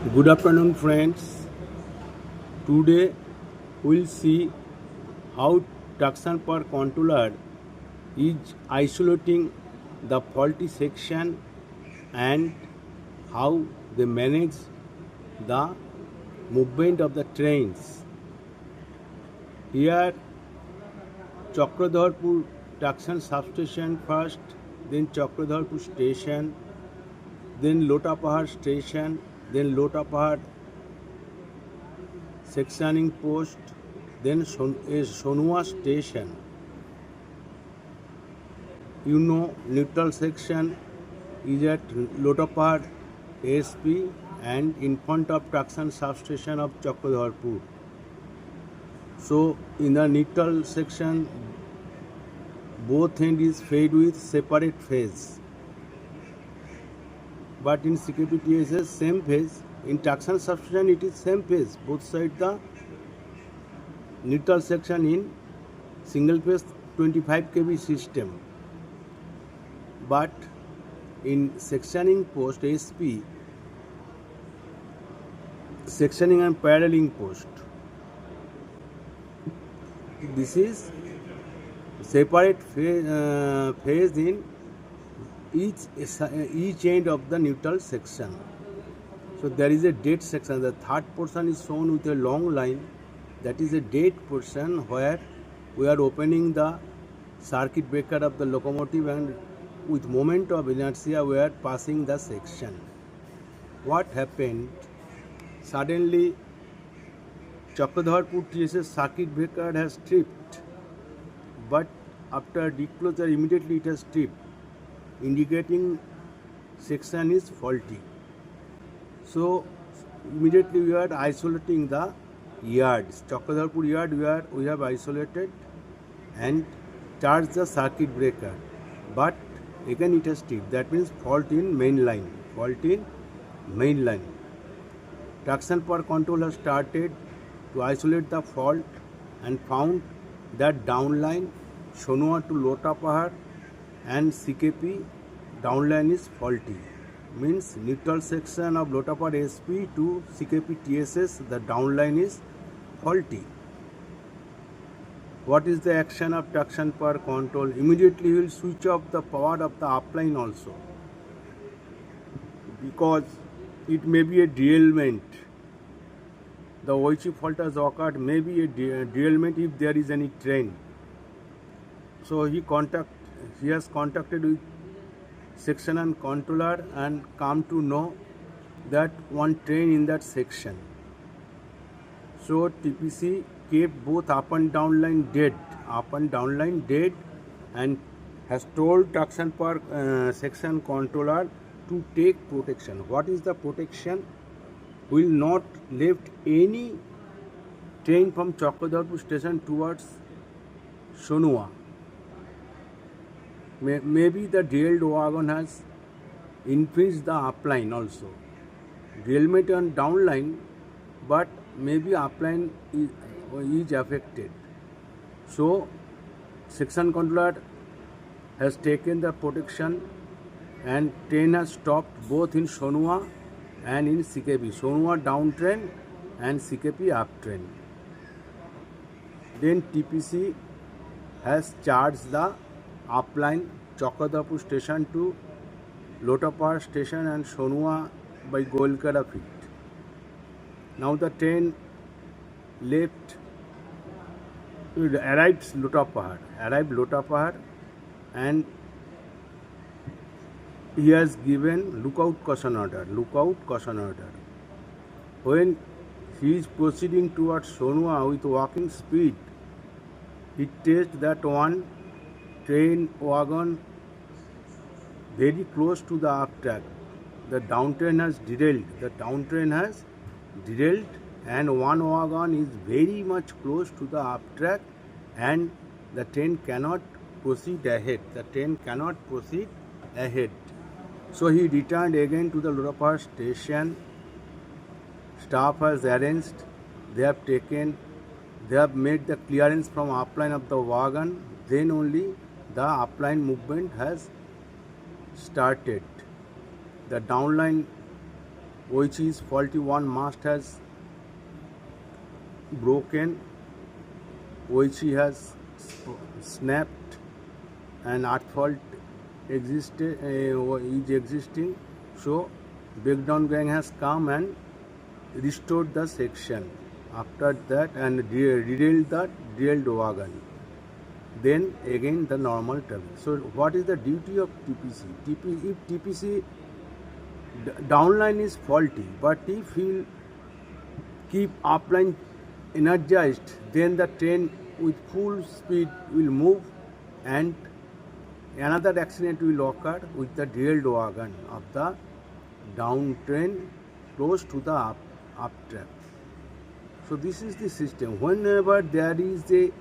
Good afternoon, friends. Today we'll see how traction per controller is isolating the faulty section and how they manage the movement of the trains. Here, Chakradharpur traction substation first, then Chakradharpur station, then Lotapahar station, then Lotapahar sectioning post, then Sonua station. Neutral section is at Lotapahar ASP and in front of traction substation of Chakradharpur. So in the neutral section, both end is fed with separate phase. But in CKPTSS, same phase. In traction substation, it is same phase. Both sides the neutral section in single phase 25 kV system. But in sectioning post SP, sectioning and paralleling post, this is separate phase in each end of the neutral section. So there is a dead section. The third portion is shown with a long line. That is a dead portion where we are opening the circuit breaker of the locomotive and with moment of inertia we are passing the section. What happened? Suddenly Chakradharpur TSS circuit breaker has tripped, but after declosure immediately it has tripped, indicating section is faulty. So immediately we are isolating the yards. Chakradharpur yard we have isolated and charged the circuit breaker, but again it has tripped. That means fault in main line. Traction per control has started to isolate the fault and found that downline Sonua to Lotapahar and CKP downline is faulty. Means neutral section of Lotapahar SP to CKP TSS, the downline is faulty. What is the action of traction per control? Immediately we will switch off the power of the upline also, because it may be a derailment. The Oichi fault has occurred, may be a derailment if there is any train. So he has contacted with section and controller and come to know that one train in that section. So TPC kept both up and down line dead, and has told traction per section controller to take protection. What is the protection? Will not left any train from Chakradharpur station towards Sonua. Maybe the derailed wagon has infringed the upline also. Derailment on downline, but maybe upline is affected. So section controller has taken the protection and train has stopped both in Sonua and in CKP. Sonua down train and CKP up train. Then TPC has charged the upline Chakradharpur station to Lotapahar station and Sonua by Golkara feet. Now the train arrived Lotapahar and he has given lookout caution order. When he is proceeding towards Sonua with walking speed, he tests that one train wagon very close to the up track. The down train has derailed. And one wagon is very much close to the up track and the train cannot proceed ahead. So he returned again to the Lotapahar station. Staff has arranged. They have made the clearance from upline of the wagon. Then only the upline movement has started. The downline which is faulty one mast has broken, which has snapped, and at fault is existing. So breakdown gang has come and restored the section after that and derailed the derailed wagon. Then again the normal travel. So what is the duty of TPC? If TPC downline is faulty, but if he keep upline energized, then the train with full speed will move and another accident will occur with the derailed wagon of the down train close to the up track. So this is the system. Whenever there is a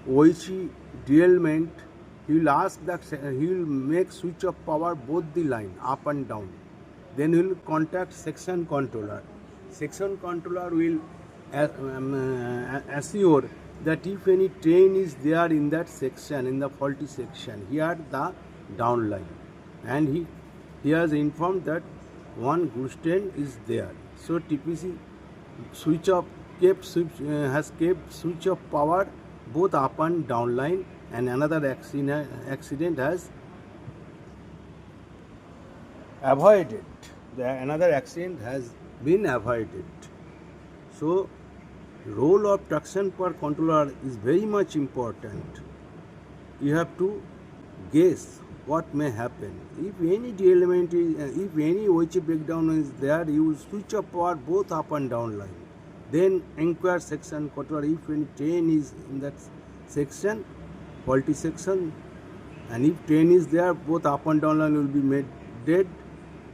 OHE derailment, he will make switch of power both the line up and down. Then he will contact section controller. Section controller will assure that if any train is there in that section, in the faulty section, here the down line, and he has informed that one goods train is there. So TPC has kept switch of power both up and down line, and another accident has avoided. Another accident has been avoided. So role of traction per controller is very much important. You have to guess what may happen. If any derailment is, if any OHE breakdown is there, you switch off power both up and down line. Then inquire section controller if any train is in that section, faulty section, and if train is there, both up and down line will be made dead.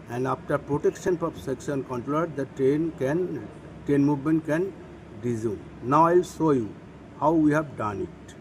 And after protection from section controller, the train movement can resume. Now I will show you how we have done it.